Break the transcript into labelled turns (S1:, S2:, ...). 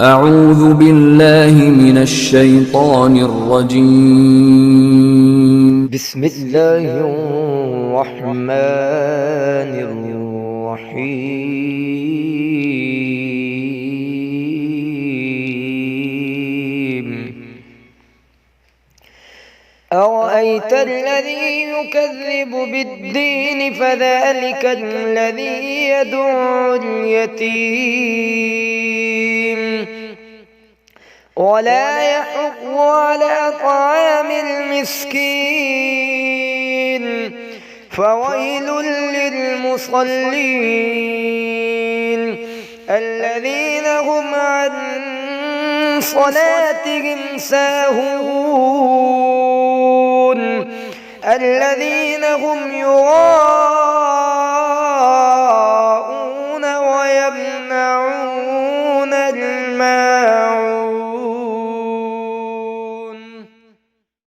S1: أعوذ بالله من الشيطان الرجيم.
S2: بسم الله الرحمن الرحيم. أرأيت الذي يكذب بالدين فذلك الذي يدعو اليتيم ولا يحض على طعام المسكين فويل للمصلين الذين هم عن صلاتهم ساهون الذين هم يراءون ويمنعون